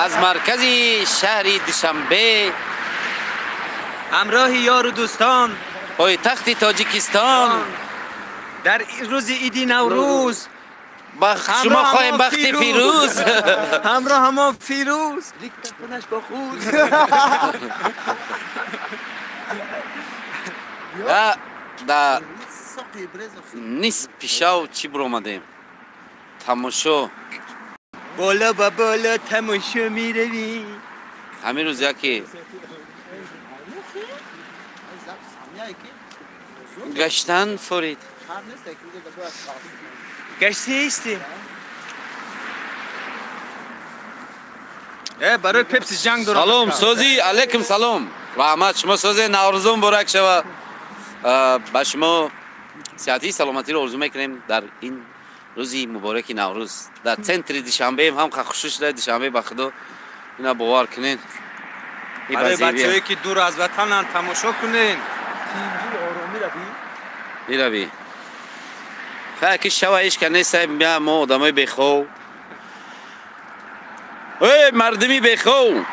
از مرکز شهر دوشنبه همراه یار و دوستان پایتخت تاجیکستان در روز عید نوروز شما خواهیم بخت فیروز همراه ما فیروز ریختنش با خود در نیست پیشاو چی برآمدیم تماشا بالا با بالا تماشا میروی همین روز یکی گشتن فرید گشته ایستی برای پپسی جنگ دارم سلام سوزی علیکم سلام رحمت شما سوزی نوروزون برک شوه با شما صحتی سلامتی رو آرزو میکنیم در این روزی مبارک نوروز در سنتر دوشنبه هم خوشش دارد دوشنبه به خدا اینا باور کنین برای بچه‌ای که دور از وطنن تماشا کنین میروی خیلی که شوه ایش که نیست ما آدمای بخو ای مردمی بخو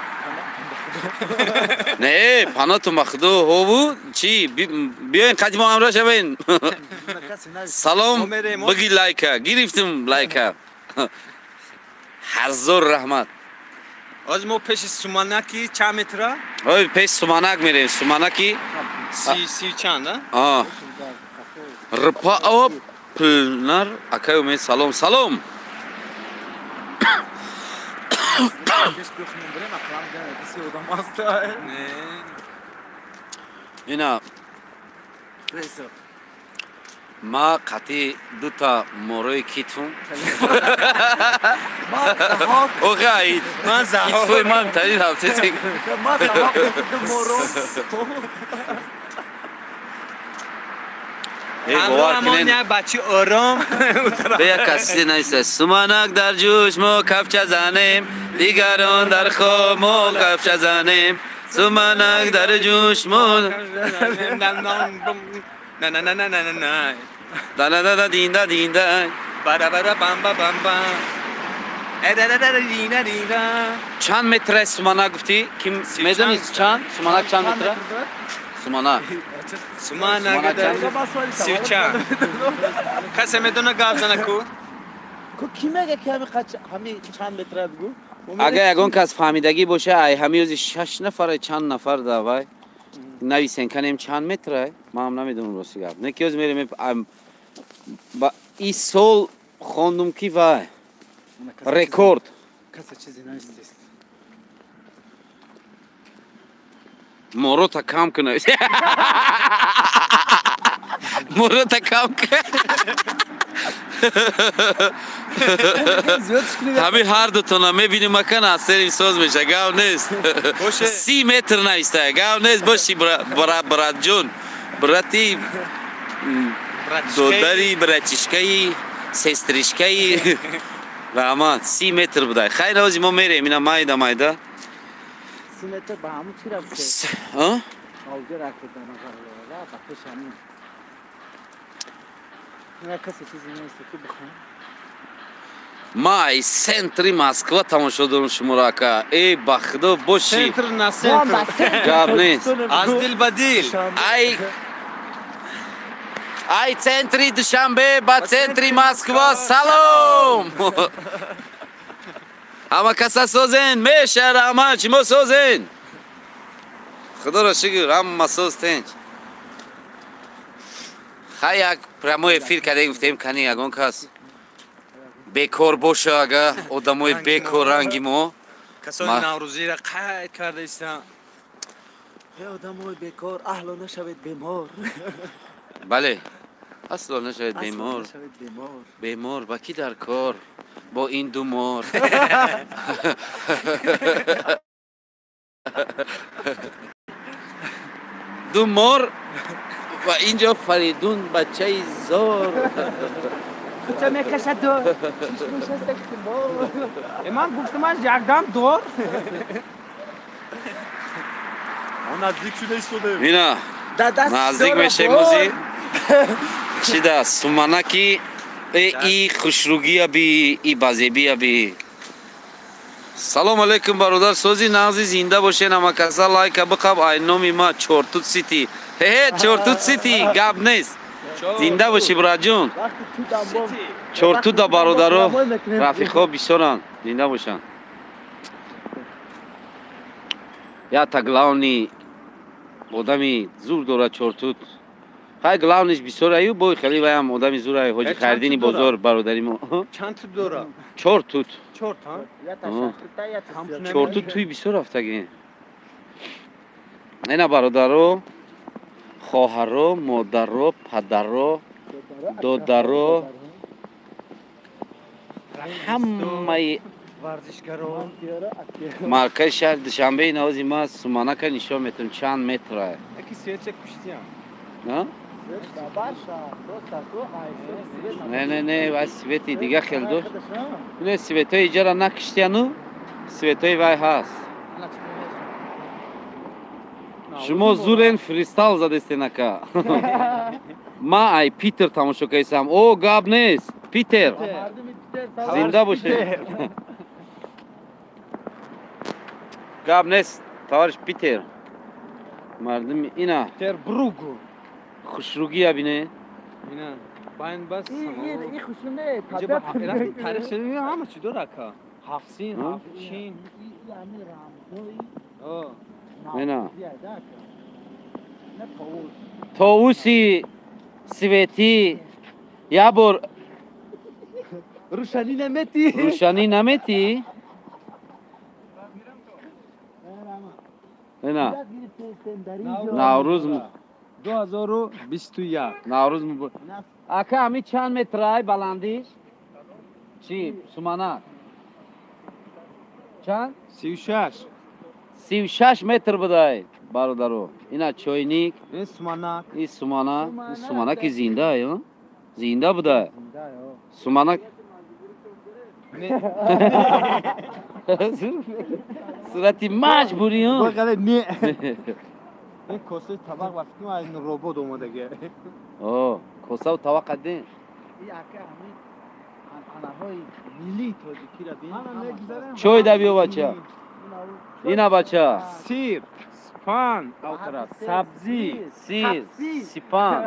نه پناه تو مخدو هو بود چی بیاین قدیم ما همراه شوین سلام بگی لایکه گرفتم لایکه هزار رحمت از ما پیش سومانکی چند متره؟ اوی پیش سومانک میریم سومانکی سی چند رپا او پلنر اکایو می سلام سلام اینا ما قطعی دوتا موروی کیتفون اوخه هایید کیتفوی ما هم ترین هفته سیگ همه بچه آرام به یک کسی نیست سومانک در جوش ما کفچه زنیم دیگران در خواب ما کفچه زنیم سومانک در جوش ما نه نه نه نه نه نه دا دا دا دا دین دا دین دا برا برا بام بام بام بام چند متر سومانک گفتی؟ کیم میدونی چند؟ سومانک چند متر؟ سومانک در 30 چند کسی میدونه گاب زنکو؟ کی میگه که همین چند متر بگو؟ اگه یگون کس فهمیدگی باشه ای همیوزی 6 نفر چند نفر داوای نویسین کنیم چند متره ما هم نمیدونم راستی گفت نه کیوز میریم با این سال خوندم کی وای رکورد کسی چیزی نیست مورو تا کم کنه مورو تا کم کنه همه هر دو تا میبینیم مکان اثری ساز میشه گاو نیست 30 متر نیسته گاو نیست باشی برات جون براتی دودری براتشکایی سستریشکایی رحمت 30 متر بوده خیلی روزی ما میریم اینا مایده 30 متر با همون چی رفته؟ ها؟ آوجه رفته دانه بخش همین نه کسی چیزی نیست که بخوام ما ای سنتری مسکو تماشا دارم شما را که ای بخدا باشی سنتر نه سنتر جواب نیست از دل به دل ای سنتری دوشنبه با سنتری مسکو سلام همه کسا سوزین میشه رحمت شما سوزین خدا را شکر همه سوز تنج خیلی یک پرموی فیل کده گفتیم کنی یکون کس بیکار باشه اگه آدمای بیکار رنگی ما کسانی نوروزی را قید کرده ایستن آدمای بیکار اهلا نشوید بیمار بله اصلا نشوید بیمار بیمار با کی در کار با این دو مار دو مار و اینجا فریدون بچه زار کجا میکشد دور چشمش هست اکتبار من گفتم از یکدم دور ما نزدیک شده ایستاده اینا نزدیک میشه موزی چی ده سومانکی ای خوشروگی بی ای بازیبی بی سلام علیکم برادر سازی نازی زنده باشه نمکسا لایک بخواب اینومی ما چورتوت سیتی چورتوت سیتی گاب نیست زنده باشی برا جون چورتوت دا برادرو رفیقا بیشترن زنده باشن یا تا گلاونی آدمی زور داره چورتوت های گلاونش بیشتر ایو بای خیلی بایم آدمی زور ای حاجی خریدینی بازار برادری ما چند توت داره؟ چورتوت چورت ها؟ چورتوت توی بیشتر رفتگی اینا برادرو خواهرو مادرو پدرو دادرو همه ورزشکاران مرکز شهر دوشنبه نوازی ما سمانه که نشان میتونم چند متره یکی سویت کشتی نه؟ نه وای سویتی دیگه خیلی داشت نه سویت های ایجا را نکشتیانو سویت های وای هست شما زور این فریستال زده نکا ما ای پیتر تماشا کیسم او گاب نیست پیتر زنده باشه گاب نیست تاورش پیتر مردم اینا تر بروگو خوشروگی ابینه اینا باین بس این خوشونه تاریخ شده همه چی داره که هفسین هفشین اینا طاووسی سویتی یا بر روشنی نمیتی اینا نوروز 2021 نوروز اکا همی چند مترای بلندیش چی سمانه چند 36 متر بدای برادرو اینا چوینیک این سمانک این سمانه که زنده ای زنده بوده سمانه صورتی مجبوری ها نه این کاسه طبق وقتی ما این روبوت اومده گه اوه کاسه و طبق قدیم این اکه همین انهای میلی تاجیکی را بین چوی دا بیو بچه اینا بچه سیر سپان سبزی سیر سپان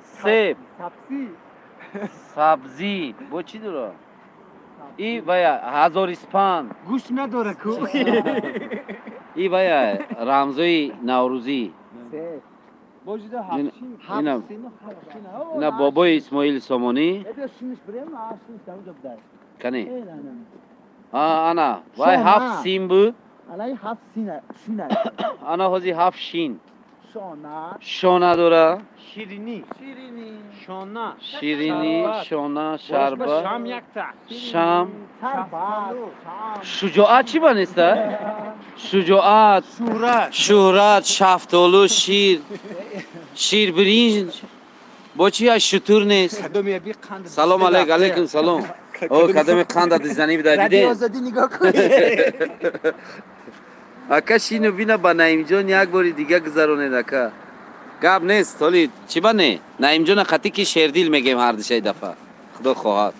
سیب سبزی با چی داره ای بایا هزار اسپان گوش نداره کو ای بایا رمزوی نوروزی اینا بابای اسماعیل سامانی کنی انا وای هفت سیم بود انا هزی هفت شین شانه داره شیرینی شانه شربت شام یک تا شام شجاعت چی بانسته؟ شجاعت شهرت شفتالو شیر برنج با چی از شطور نیست سلام علیکم سلام او کدام قند دیزنی بده دیدین آزادی نگاه کنی اکا شینو بینا با نعیم جان یک باری دیگه گذرونه دکا گاب نیست تولی چی بانه نعیم جان خطی که شیردیل میگیم هر دشه دفعه خدا خواهد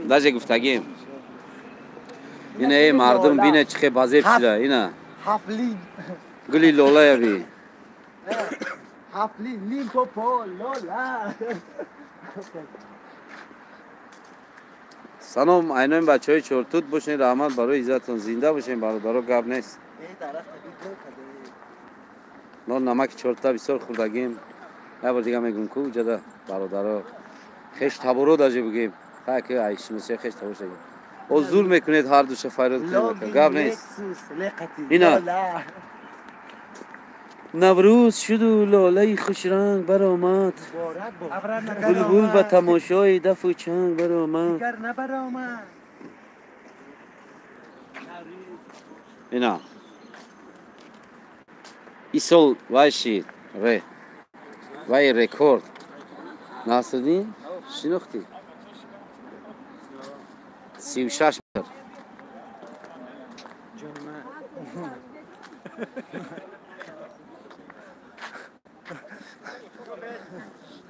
داجه گفتگیم اینه مردم بینه چخه بازیب شده اینا حفلین گلی لولا یا بی حفلین لیم پوپو لولا سلام اینویم بچه های چورتوت باشین رحمت برای عزتون زنده باشین برادرها گاب نیست ما نمک چورتا بسیار خوردگیم یه بار دیگه میگم کو جدا برادرها خیش تبارو داجه بگیم که ایشمسیه خیش تبارو شدیم او زور میکنید هر دو شفایرات کنید گاب نیست اینا نوروز شد و لاله خوش رنگ برآمد بلبل به تماشای دف و چنگ برآمد اینا ایسال وای شید وای رکورد ناسدین شناختی 36 متر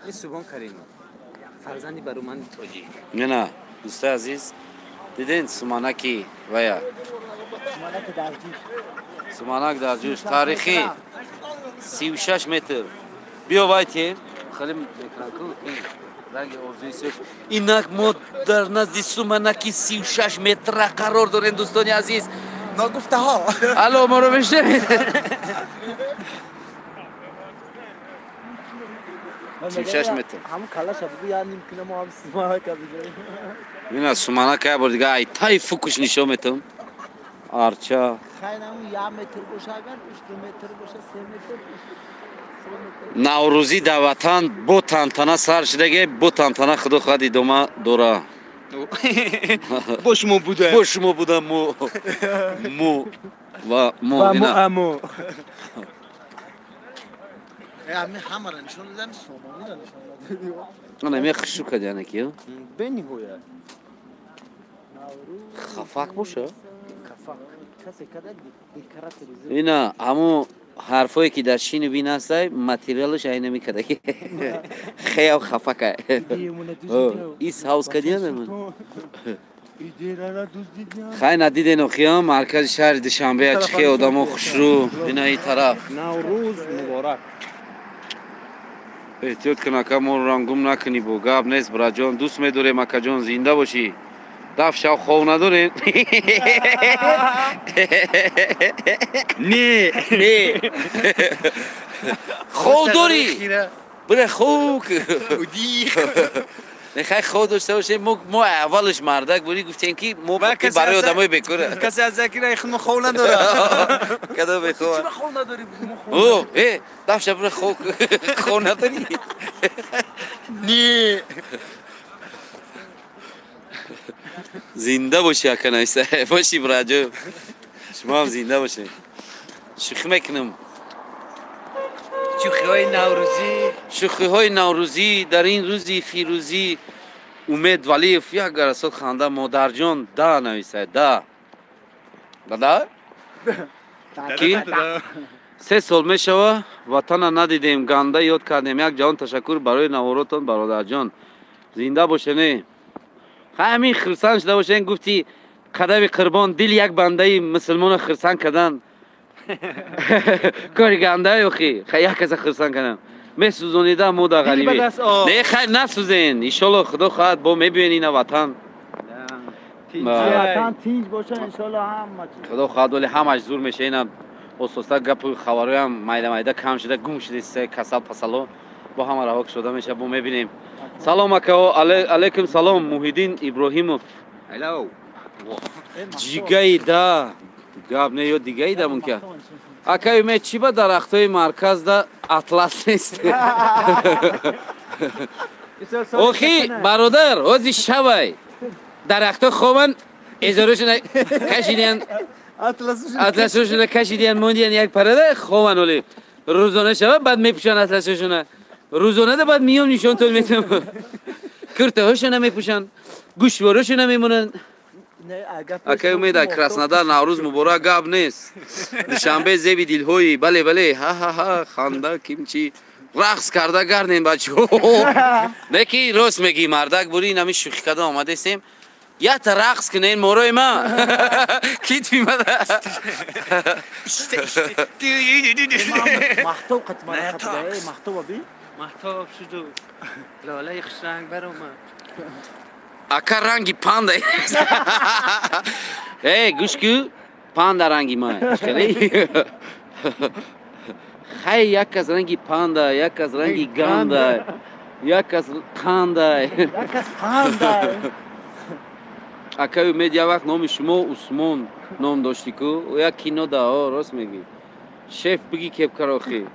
این سوبان کریم فرزندی برومند تاجی نه دوست عزیز دیدین سمانکی ویا سمانک در جوش تاریخی 36 متر بیا وایتیم خیلی اکران کن رنگ ارزوی اینک ما در نزدی سمانکی 36 متر قرار داریم دوستانی عزیز نگفته ها الو ما رو بشنوید 36 متر همون کلاش بگو یا نمیکنه ما هم سمانک بگیریم این از سمانک های بردگاه ای تای فکوش نشو میتم آرچا خیلی همون یا متر باشه اگر 2 متر باشه 3 متر نوروزی در وطن بو تنتنه سر شدگه بو تنتنه خدا خواهد ایدامه دوره بوش مو بوده بوش مو بوده مو و مو اینا امو همه همه را نشون دادم سومانی را نشون دادم انا می خشو کد یعنی کیو بینی هویا خفاک باشه کفاک کسی کده بیکارت ریزه اینا همو حرفایی که در شین بین هسته متریالش اینه میکده که خیلی خفاکه ایس هاوس کدیه من خیلی ندیده نخیام مرکز شهر دوشنبه یک خیلی آدم خوشرو اینا این طرف نوروز مبارک احتیاط کن اکا مور رنگوم نکنی بو گاب نیست برا جان دوست میداره مکا جان زنده باشی دف شاو خواه نداره نه خواه داری بره خواه نخواه خواه داشته باشه ما اولش مردک بودی گفتیم که ما برای آدم های بکره کسی از زکیره ایخون خواه نداره کده بخواه چرا خواه نداری اوه دف شاو بره خواه نداری نه زنده باشی اکا نیسته باشی براجو شما هم زنده باشی شوخی میکنم شوخی های نوروزی در این روزی فیروزی امید ولیف یک گرسات خانده مادر جان ده نویسه ده کی 3 سال میشوه وطن ندیدیم گنده یاد کردیم یک جان تشکر برای نواراتون برادر جان زنده باشه نه همین خرسان شده باشین گفتی قدم قربان دل یک بنده مسلمان خرسان کردن کاری گنده یوخی خیلی یک کس خرسان کردن می سوزونیده مودا غریبی نه خیلی نسوزین ایشالله خدا خواهد با میبینین وطن وطن تیج باشه انشالله هم خدا خواهد ولی همش زور میشه اینا خصوصا گپ خبری هم مایده کم شده گم شده سه کسل پسلو با هم رها شده میشه با میبینیم سلام اکا علیکم سلام موحیدین ابراهیموف هلو جیگای دا گاب نه یا دیگه دا ممکن اکا می چی با درختای مرکز دا اطلس نیست اوخی برادر اوزی شبای درخت خوبن ازارشون کشیدین اطلسشون کشیدین موندین یک پرده خوبن ولی روزانه شبه بعد میپوشن اطلسشون روزانه ده بعد میام نشان تول میتونم کرته هاشون میپوشن گوشوارشون نمیمونن اکا امید کراسنادر نوروز مبارک گاب نیست دوشنبه زیبی دلهوی بله ها خانده کیمچی رقص کرده گردین بچه نکی راست میگی مردک بوری نمی شوخی کده آمده سیم یا تا رقص کنه این موروی ما کیت بیمده محتوب قطمانه خطبه محتوب بی؟ محتوب شدو لاله خشنگ برو ما اکا رنگی پانده ای گوش کو پانده رنگی ما خیلی خیلی یک از رنگی پانده یک از رنگی گانده یک از قانده اکا امید یک وقت نام شما عثمان نام داشتی کو و یک کینو دا راست میگی شیف بگی کپ کراخی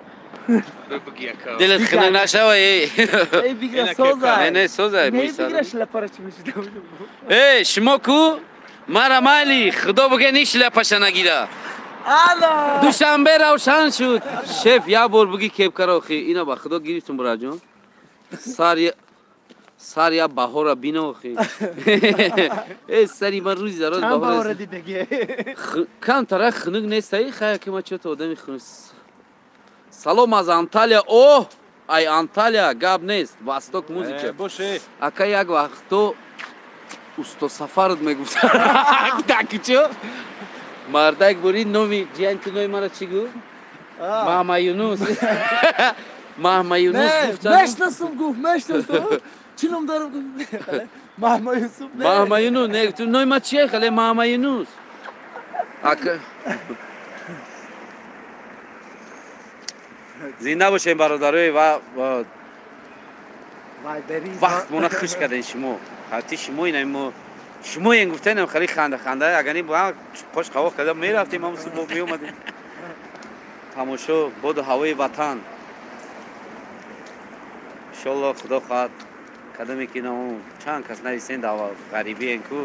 دلت خنک نشوه ای بگیره سوزه نه سوزه بگیره شلپاره چی میشید ای شما کو مرا مالی خدا بگه نیش لپشه نگیره دوشنبه روشن شد شیف یا بار بگی کپ کراخی اینا با خدا گیریتون برا جان سر یا بهار بینا خی ای سری من روزی دراز بهار دیدگی کم طرح خنک نیست ای خیلی که ما چطور آدمی خنس سلام از انتالیا اوه ای انتالیا گاب نیست واستوک موزیکه باشه اکا یک وقت تو استاد سفرت میگفت دکچو مردک بری نومی جیان تو نوی مرا چی گفت محمد یونس محمد یونس گفتن مشناسم گفت مشناسم چینم دارم گفت محمد یوسف محمد یونس نه تو نوی ما چیه خاله محمد یونس زنده باشین برادرای و وقت مونه خوش کردین شما حتی شما اینم شما این گفتن خیلی خنده خنده اگر این با خوش قوا کردم میرفتیم هم صبح می اومدیم تماشا بود هوای وطن ان شاء الله خدا خواهد قدمی که اون چند کس نویسین در غریبی این کو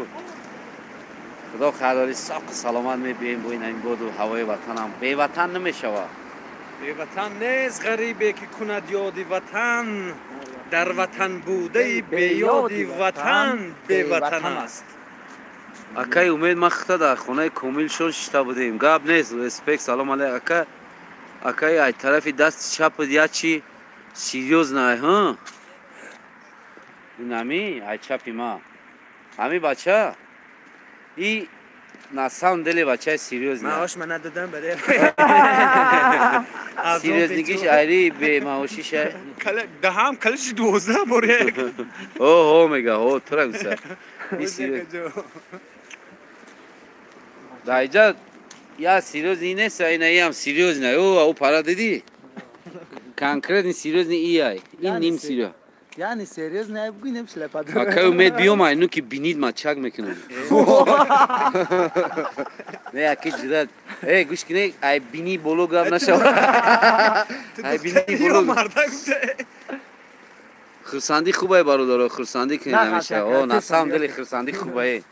خدا خواهد ساق سلامت میبینیم با این بود هوای وطن هم بی وطن نمیشوه بی وطن نیست غریبه که کند یادی وطن در وطن بوده بی یادی وطن بی وطن است اکای امید ما خطا در خونه کامل شون شتا بودیم گاب نیست اسپیک سلام علیک اکای ای طرفی دست چپ یا چی سیریوز نه ها نمی ای چپی ما همی بچه ای ناسام دلی بچه سیریوز نه معاش من ندادم برای سیریوز نگیش ایری به معاشی شه دهم کلش 12 باره اوه میگه اوه تو را گوسه این سیریوز در اینجا یا سیریوز این نیست اینه ای هم سیریوز نه او پارا دیدی کنکرت این سیریوز نه ای ای این نیم سیریوز یعنی سریوز نه بگوینم شلپاد اکای امید بیوم اینو که بینید ما چک میکنم نه اکی جداد ای گوش کنی ای بینی بولو گاب نشو ای بینی بولو خرسندی خوبه برادر خرسندی کنید نمیشه او نسام دلی خرسندی خوبه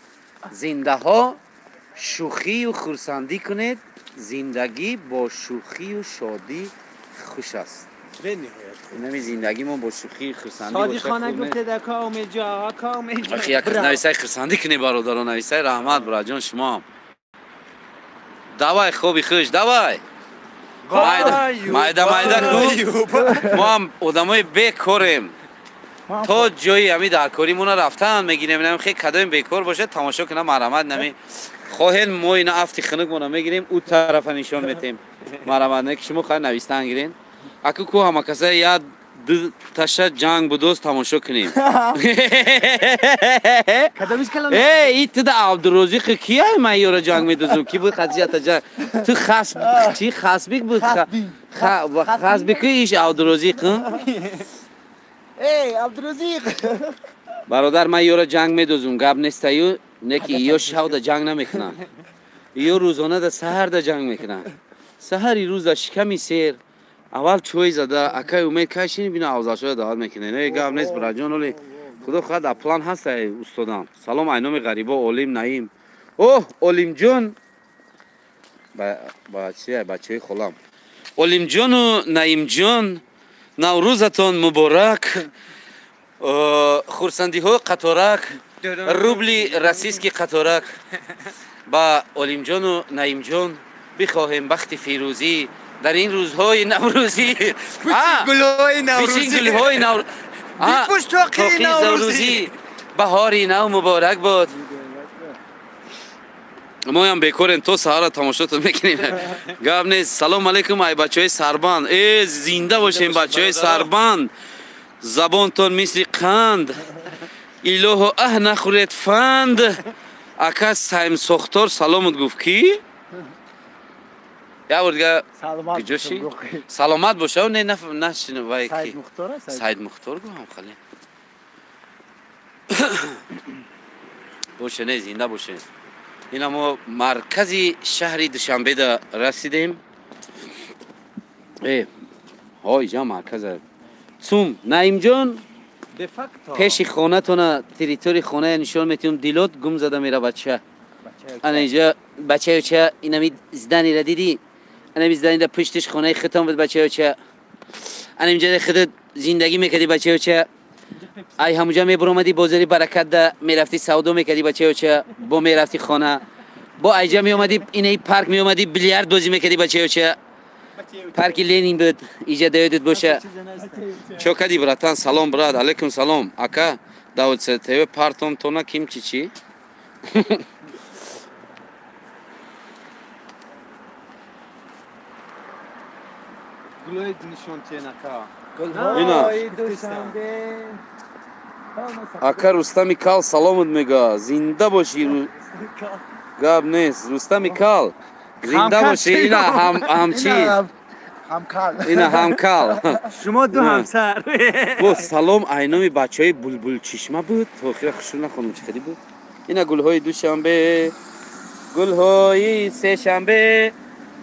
زنده ها شوخی و خرسندی کنید زندگی با شوخی و شادی خوش است نمی زندگی ما با شوخی خرسندی باشه صادقانه گفته در کامل جا کامل جا آخه یک نویسای خرسندی کنی برادران نویسای رحمت برا جان شما دوای خوبی خوش دوای مایده کو ما هم آدمای بیکاریم تا جایی همی در کاریمون رفتن میگیم نمیدونم خیلی کدام بیکار باشه تماشا کنم مرحمت نمی خواهل ما اینا افتی خنک مون میگیریم اون طرف نشون میدیم مرحمت نه که شما خواهد نویستن گیرین اکو کو همه کسای یاد دو تاشا جنگ بدوست تماشا کنیم کدامش کلام ای تو دا عبدالرزاق کیه من یورا جنگ میدوزم کی بود خدیجه جنگ تو خاص چی خاصبیک بود خاصبیک ایش عبدالرزاق ای عبدالرزاق برادر من یورا جنگ میدوزم گاب نیست یو نکی یو شاو دا جنگ نمیکنن یو روزانه دا سحر دا جنگ میکنن سحری روز دا شکمی سیر اول چوی زده اکای امید کاشینی بینا اوضاعشو داد میکنه نه گاب نیست برا جان ولی خدا خواهد اپلان هست استادان سلام اینام غریبا اولیم نعیم اوه اولیم جان بچه خلام اولیم جان و نعیم جان نوروزتان مبارک خورسندی ها قطارک روبلی رسیسکی قطارک با اولیم جان و نعیم جان بخواهیم بخت فیروزی در این روزهای نوروزی گلهای نوروزی گلهای نوروزی بیپوش توقی نوروزی بهاری نو مبارک باد ما هم بیکاریم تو سهار تماشاتون میکنیم گاب نیست سلام علیکم ای بچه های سربند ای زنده باشین بچه های سربند زبانتون مثل قند ایلوه اه نخورید فند اکا سایم سختار سلامت گفت کی؟ یا ورگه جوشی سلامت باشه و نه نشینه وای کی سید مختار گفتم خالی باشه نه زنده باشه این ما مرکزی شهری دوشنبه دا رسیدیم های جا مرکزه چون نعیم جان پیش خانه تونه تریتوری خانه نشون میتونم دیلوت گم زده میره بچه انا اینجا بچه چه اینمی زدنی را دیدی اینمی زدنی را پشتش خانه ختم بود بچه چه انا اینجا خودت زندگی میکردی بچه چه ای همونجا میبرومدی بازاری برکت ده میرفتی سودا میکردی بچه چه با میرفتی خانه با ایجا میومدی اینه پارک میومدی بیلیارد بازی میکردی بچه چه پارک لینین بود ایجا دیدت باشه چوکدی براتان سلام براد علیکم سلام اکا Давуд тебе партом тона ким чичи? گلوی نشان تینکا گلهای دوشنبه Ака Рустами Кал саломат мега. Зинда боши. Гап нест. Рустами Кал. Зинда боши. Ина ҳамчи. Ина ҳамкал. شما دو همسر бо салом айноми бачаҳои булбулчишма буд. охира хушрӯ нахонам чӣ хади буд. Ина гулҳои душанбе, гулҳои сешанбе,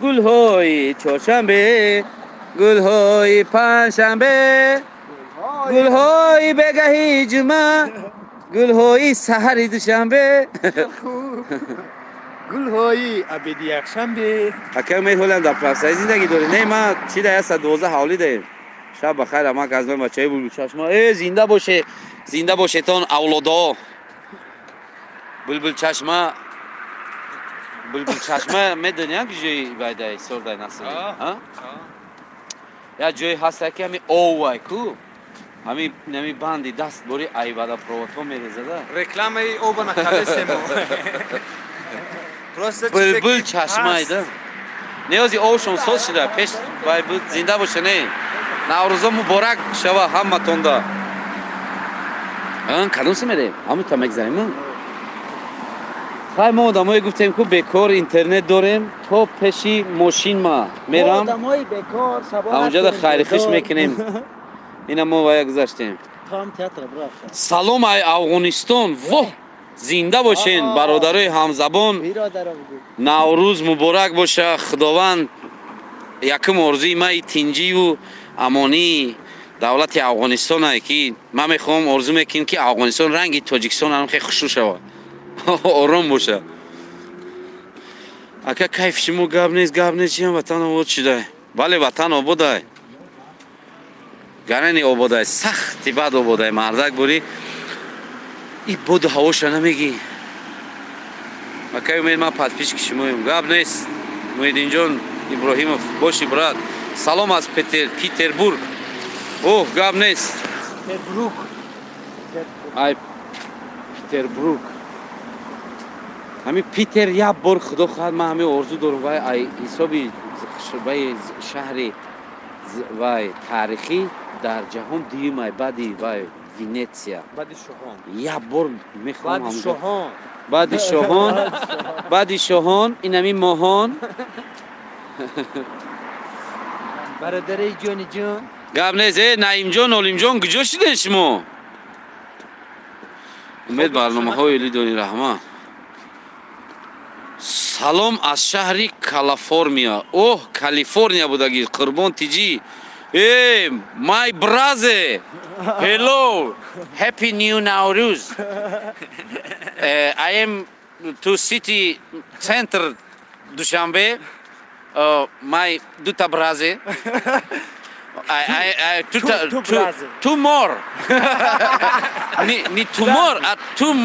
гулҳои чоршанбе, гулҳои панҷшанбе, гулҳои бегаҳи ҷума, гулҳои саҳари душанбе. گلهایی ابدی یکشنبه Ака умед ҳолам дар пластаи зиндагӣ дорӣ. Не ман чӣ да 112 ҳавлӣ даем. Шаб бахайр амак аз ман бачаи булбулчашма. Зинда боше. Зинда бошетон авлодо. Булбулчашма. Булбулчашма медонӣ як ҷои байдай сордай насл. Ҳа? Я ҷои ҳаст ки ҳами овай ку. Ҳами нами банди даст бори айвада проводҳо мерезада. рекламаи оба накалесемо Булбул чашмайда. Неози овшон соз шуда пеш бай буд зинда боша не. Наврӯзо муборак шава ҳаматонда. Кадом су мерем? Ҳамута мегзарем. Хай мо одамое гуфтем ку бекор интернет дорем, то пеши мошинма мерам. آدمای بکار شبا ҳамонҷа да хайрихиш мекунем. Ина мо вая гузаштем. там театр брафта Салом ай Афғонистон. Во! Зинда бошен бародарои ҳамзабон. برادرم بود Наврӯз муборак боша. Худованд якум орзуи маи тинҷиву амонии давлати Афғонистонае ки ман мехоҳам орзу мекунем ки Афғонистон ранги Тоҷикистон ҳам хеле хушрӯ шавад. Ором боша. Ака кайф шумо гап нест чиам ватан обод шудае. Бале ватан ободае. гарани ободае. Сахти бад ободае. Мардак бори и боду ҳавоша намегӣ. Акай умед ман подписчики шумоем. Гап нест. Муҳиддинҷон Иброҳимов боши брат. Салом аз Петербург. Оҳ гап нест. پتروک ай Петербург. ҳамин Питер як бор худо хоҳад ман ҳамин орзу дорам вай ай ҳисоби вай шаҳри вай таърихӣ дар ҷаҳон дуюмай баъди вай Венетсия. بعد شوهان як бор мехоҳам بعد شوهان баъди шоҳон баъди шоҳон ин ҳамин моҳон برادرای جانی جان гап нест. наимҷон олимҷон куҷо шуден шумо? умед барномаҳои ёлӣ донӣ раҳман. Салом аз шаҳри Калифорния. Оҳ, Калифорния будагӣ қурбон тиҷӣ. My brother. Hello. Happy New Nowruz. I am to city center Dushanbe. My duta brother. Two more. Ni two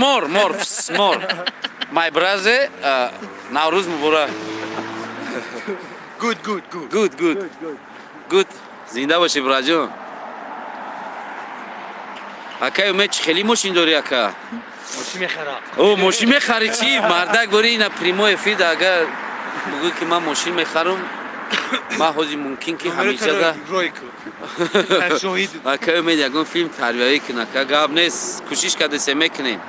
more. My brother, Nowruz Muborak. Good. Зинда боши браҷон. Акай умед чӣ хеле мошин дорӣ ака? ماشین میخرم О, мошин мехарӣ чӣ? Мардак бори ина примо эфид агар бугӯ ки ман мошин мехарам, ман ҳозир мумкин ки ҳамеҷага رویکو شاهید акай умед ягон филм тарбиявӣ кун ака. гап нест. кӯшиш кардесе мекунем.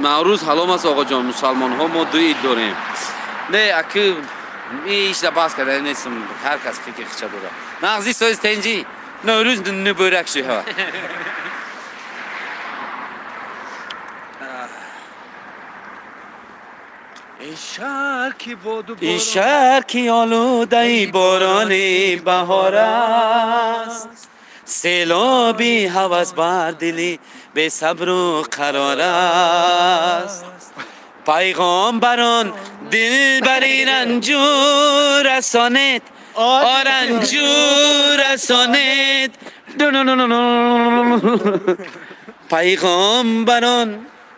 Наврӯз ҳалом аст оғоҷон. мусалмонҳо мо ду ид дорем. Не аки ишда баҳс карда нестам. ҳар кас фикри хича дора. нағзи соз тенҷӣ Наврӯз нубӯрак шуҳа. این شهر که باد و این شهر که آلوده باران بهار است، سیلابی هوس بر دلی به صبر و قرار است. پیغامبران دل بری رنجور رسانید، رنجور رسانید. پیغامبران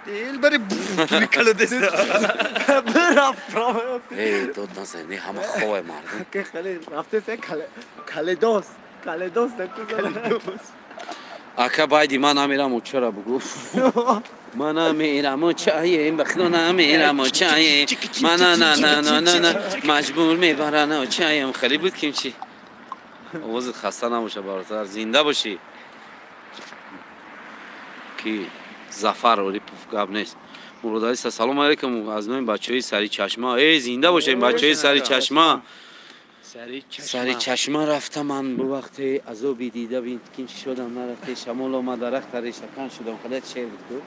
دل بری کلا دست ای داد نزنی همه خواه مردم. که خیلی رفته سه کله دوست اکا بایدی من نمیرم و چرا بگو من نمیرم و چایه بخدا نمیرم و چایه من نه مجبور میبرن و چایم خیلی بود کیم چی آواز خسته نباشه براتر زنده باشی کی زفر اولی پفگاب نیست مرودایی سلام علیکم از نوع بچه های سری چشمه ای زنده باشه این بچه های سری چشمه سری چشمه رفتم من به وقت عذابی دیده بین کیم چی شدم نرفته شمال آمد درخت ریشکن شدم خودت شیر بود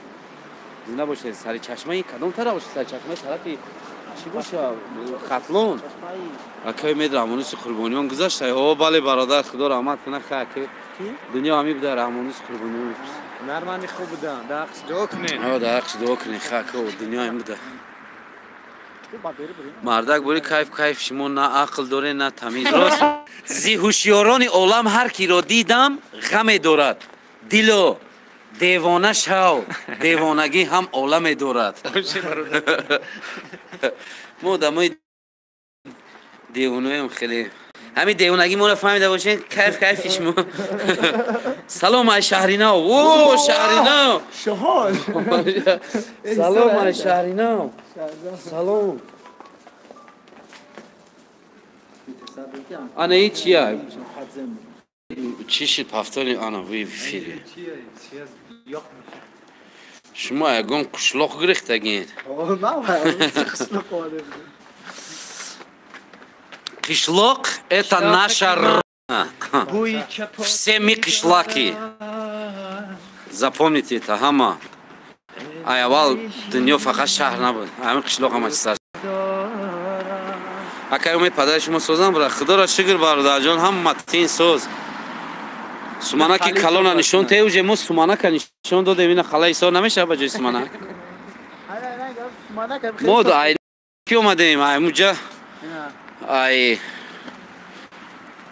زنده باشه سری چشمه این کدام طرف باشه سری چشمه طرفی چی باشه خطلون اکای مید رحمانوس قربانیان گذاشته او بله برادر خدا رحمت کنه خاک دنیا همی بده رحمانوس قربانیان نرمانی خوب بودن دقش دعا کنین دقش دعا کنین خاک و دنیا همی بده مردک بوری کیف شما نه عقل داره نه تمیز راست زی هوشیاران عالم هر کی را دیدم غم دارد دلو دیوانه شو دیوانگی هم عالم دارد ما دمای دیوانه هم خیلی همین دیوانگی ما رو فهمیده باشین کیف شما سلام ای شهرینا او شهرینا شهال سلام ای شهرینا سلام انا ای چیه چی شد پفتالی انا وی فیلی شما اگون قشلاق گریخته گید قشلاق это наша родина все мы قشلاки запомните это хама اول دنیا فقط شهر نبود همین قشلاق هم سر اکای امید پدر شما سوزن برای خدا را شکر برادر جان هم متین سوز سمانک کلون نشون تیوجه مو سمانک نشون داده اینا خلای سو نمیشه بجای سمانک ما دو ای کی اومدیم ای موجه ای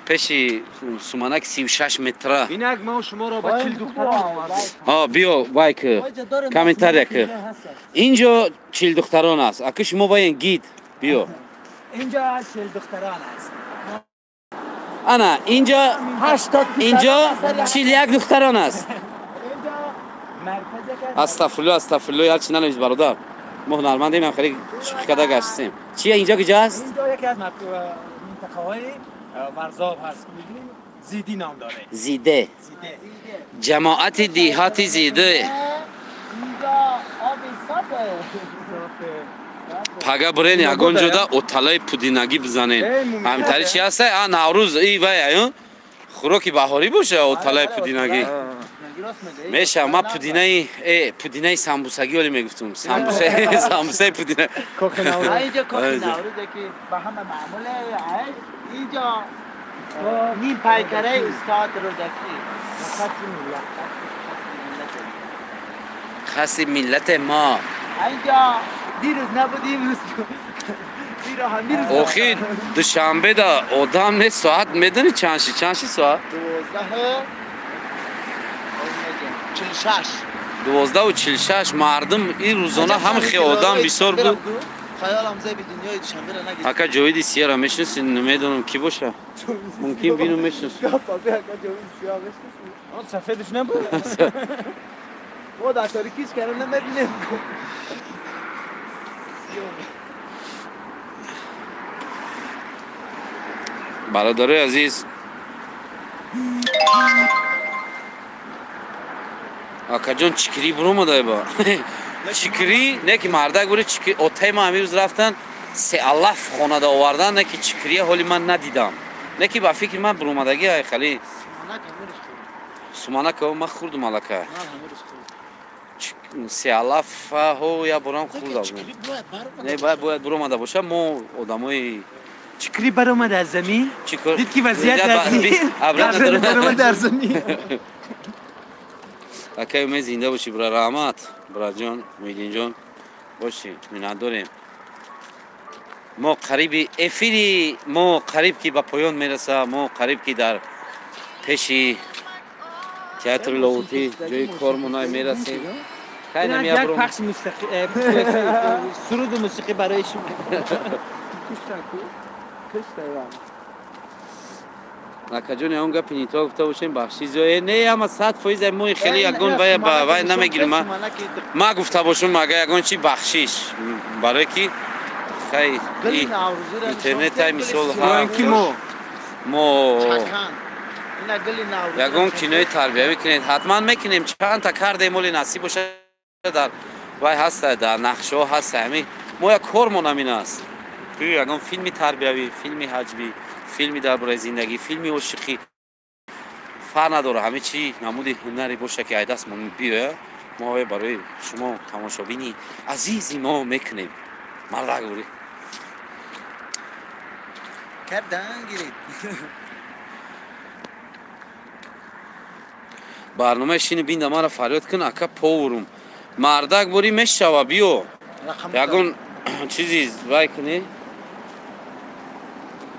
پیشی سمانک 36 متره اینک ما شما را با 40 دختران بیا بایک کامنتار یک اینجا 40 دختران است اگه شما باین گید بیا اینجا 40 دختران است انا اینجا 41 دختران است استغفرالله هرچی ننویس برادر ما هنرمندیم هم خیلی شکده گشتیم چیه اینجا کجا است؟ اینجا یکی از منطقه های ورزاب هست زیدی نام داره زیده جماعت دیهاتی زیده اینجا آب صافه پاگا برین یگون جدا اوتالای پودینگی بزنین همینطوری چی هسته؟ نوروز ای وای خوراکی بهاری باشه اوتالای پودینگی میشه ما پودینه سمبوسگی ولی میگفتم سمبوسه پودینه اینجا کوک نوروزه که با همه معموله اینجا نیم پیکره استاد رودکی خاصی ملت ما اینجا دیروز نبودیم اوخی دوشنبه دا آدم نه ساعت میدونی چند ساعت؟ 12 و 46 مردم این روزانه هم خیلی آدم بسیار بود خیالم زی به دنیای دوشنبه را نگید اکا جاوید سیاه را میشنسین نمیدونم کی باشه ممکن بینو میشنسین آن سفیدش نبود ما در تاریکیش کردن نمیبینیم برادر عزیز آقا جان چکری برو مدای با چکری نه که مردک بوده چکری اوتای ما همی روز رفتن سه الاف خانه دا آوردن نه که چکری حالی من ندیدم نه که با فکر من برو مدگی های خیلی سمانک ها من خوردم علکه سه الاف ها یا برام خوردم نه باید برو مده باشه ما آدم های چکری برآمد از زمین دید که وضعیت برآمد در زمین اکای می زنده باشی برای رحمت برای جان میدین جان باشی مینداریم ما قریبی افیری ما قریب که به پایان میرسه ما قریب که در پیشی تئاتر لاوتی جای کارمونای میرسیم خیلی یک پخش موسیقی سرود موسیقی برای شما نکجون اون گپ نیتا گفته باشیم بخشی نه اما 100% ما خیلی یگون وای نمیگیریم ما گفته باشم مگه یگون چی بخشیش برای کی خیلی اینترنت های مثال ها یگون کینوی تربیوی کنید حتما میکنیم چند تا کار مولی نصیب باشه در وای هست در نقشه هست همین ما یک کارمون همین است یگون فیلمی تربیوی فیلمی حجبی فیلمی درباره زندگی فیلمی عشقی فرق نداره همه چی نمودی هنری باشه که دستمون بیه ما برای شما تماشابینی عزیزی ما میکنیم مرد گوری کردن گیرید برنامه شینی بین ما را فریاد کن اکا پاورم مردک بوری میشوا بیو یگون چیزی وای کنی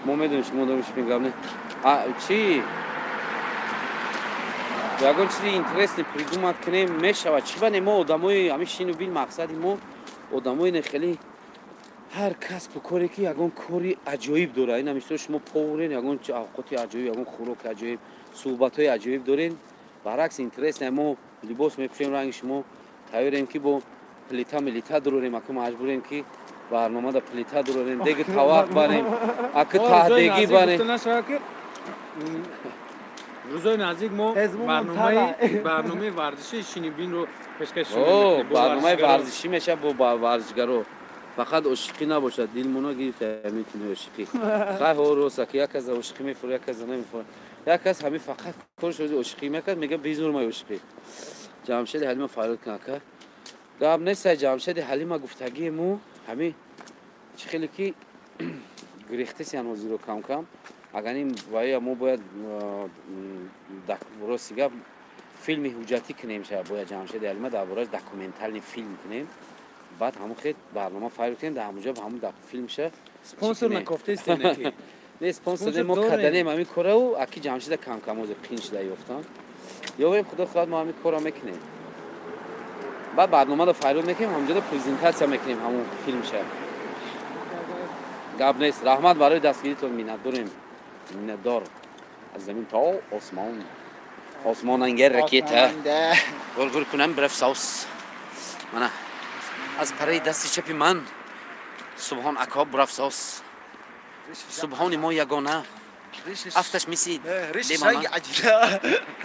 ما میدونیم شما دارمش میگم نه چی یگون چیزی اینترستی پریدومت کنیم میشوا چی بنه ما آدمای همیشینو بیل مقصدی ما آدمای نخلی هر کس بکاره که یگون کاری عجایب داره این همیشه شما پاورین یگون اوقاتی عجایب یگون خوراک عجایب صحبت‌های عجایب دارین برعکس اینترست ما لباس میپوشیم رنگ شما تایریم که با پلیتا داریم اما مجبوریم که برنامه در پلیتا داریم دیگه توقع بریم اگه تهدیگی بریم روزای نزدیک ما برنامه ورزشی شینی بین رو پیشکش شدیم برنامه ورزشی میشه با ورزشگرا فقط عشقی نباشد دلمونا گرفته میتونه عشقی خیلی روسا که یک از عشقی میفوره یک از نمیفوره یک کس همین فقط کارش رو عشقی میکرد میگه بیزور ما عشقی جمشید حلیم فعال کنه که گام نیست جمشید حلیم گفتگی مو همین چه خیلی کی گریخته سیان وزیرو کم کم اگر این وای مو باید روسیگا فیلمی حجتی کنیم شه باید جمشید حلیم دربارش دکومنتری فیلم کنیم بعد همون خیلی برنامه فایل کنیم در همونجا به همون فیلم شه سپانسر نکفته است نه کی نه سپانسر ما کردنیم همین کارو اکی جمشید کم کم از پینچ دایفتن یا خدا خواهد ما همین کارا میکنیم بعد برنامه رو فایل میکنیم همونجا پرزنتاسیون میکنیم همون فیلم شه گاب نیست رحمت برای دستگیریتون مینداریم میندار از زمین تا آسمان انگار رکیت گل کنم برف ساوس منه از پره دست چپی من سبحان اکاب برف ساوس سبحان ما یگانه افتش میسید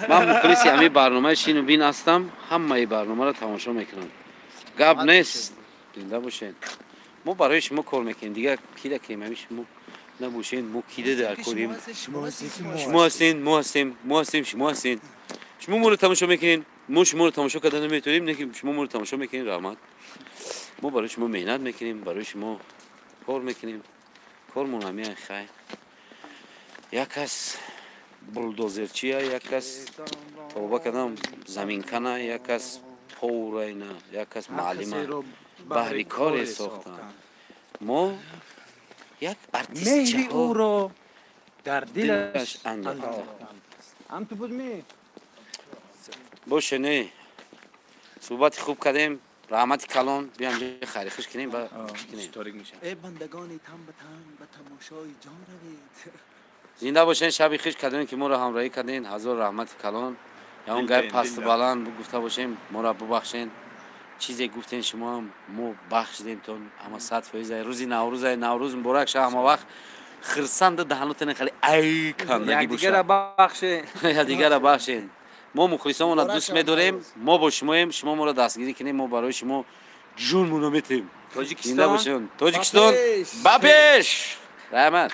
من مخلصی همین برنامه شینو بین هستم همه برنامه رو تماشا میکنم گاب نیست زنده باشین ما برای شما کار میکنیم دیگه کیده که همیشه ما نباشین ما کیده در کنیم شما هستین شما ما رو تماشا میکنین ما شما رو تماشا کردن نمیتونیم نه که شما ما رو تماشا میکنین رحمت ما برای شما مهنت میکنیم برای شما کار میکنیم کارمون همین خیر یک کس بولدوزرچیه یک کس توبه کردم زمین کنه یک کس پورینه یک کس معلمه بهری کار ساختن ما یک ارتیست مهری او را در دلش انداختن هم تو بود می باشه نه صحبت خوب کردیم رحمت کلان بیام جای خریخش کنیم و تاریک میشه ای بندگان تن به تن به تماشای جان روید زنده باشین شبی خوش کردین که ما را همراهی کردین هزار رحمت کلان یا اون گپ پست بلند گفته باشیم ما را ببخشین چیزی گفتین شما هم ما بخشیدیم تون اما 100% روزی نوروز مبارک شه اما وقت خرسند دهنتون خیلی ای کندگی باشه دیگه را بخشین یا دیگه را بخشین ما مخلصامون را دوست می‌داریم ما با شماییم شما ما را دستگیری کنیم ما برای شما جونمون رو میتیم تاجیکستان بپیش رحمت